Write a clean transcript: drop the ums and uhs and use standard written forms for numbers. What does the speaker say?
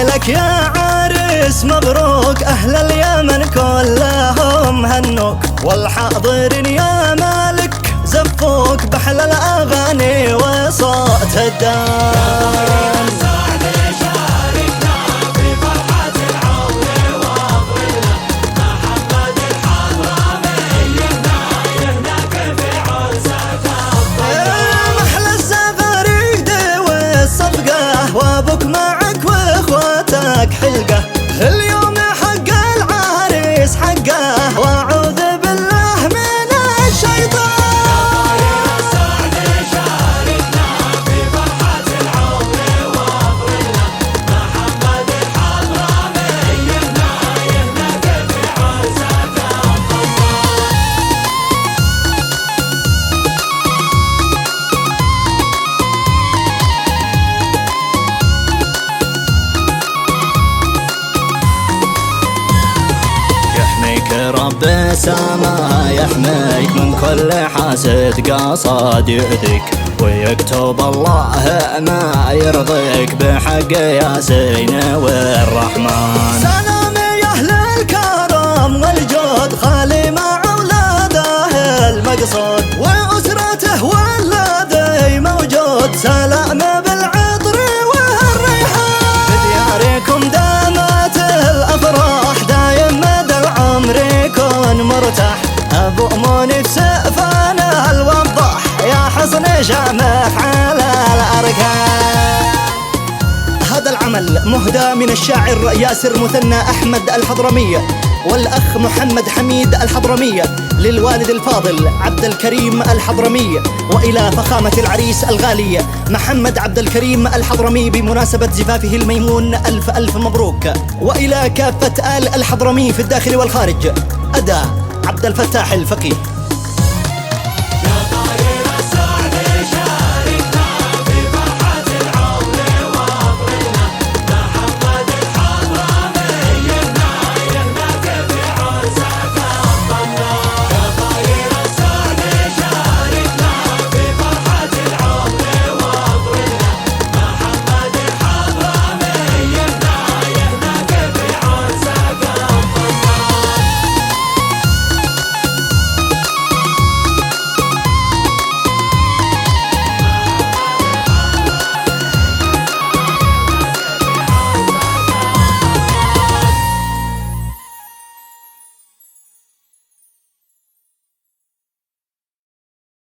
لك يا عريس مبروك، أهل اليمن كلهم هنوك، والحاضرين يا مالك زفوك بحل الأغاني وصوت الدان. وابوك معك واخواتك حلقه، اليوم حق العريس حقه، واعوذ بالله من الشيطان. يا سعد شاركنا في فرحة العمر واطرنا، محمد الحضرمي يهناك في عرسك الطوال. رب السما يحميك من كل حاسد قاصد يؤذيك، ويكتب الله ما يرضيك بحق ياسين والرحمن. سلام يا أهل الكرم والجود، خالي مع أولاده المقصود، وأسرته والذي موجود، سلام بالعطر والريحان. بدياركم دامت الأفراح دايم مدى العمر يكون مرتاح، أبو منيف سقفنا الوضح يا حصن شامخ على الأركان. هذا العمل مهدى من الشاعر ياسر مثنى أحمد الحضرمي والأخ محمد حميد الحضرمي، للوالد الفاضل عبد الكريم الحضرمي، وإلى فخامة العريس الغالي محمد عبد الكريم الحضرمي بمناسبة زفافه الميمون، ألف ألف مبروك. وإلى كافة آل الحضرمي في الداخل والخارج، أدى عبد الفتاح الفقيه.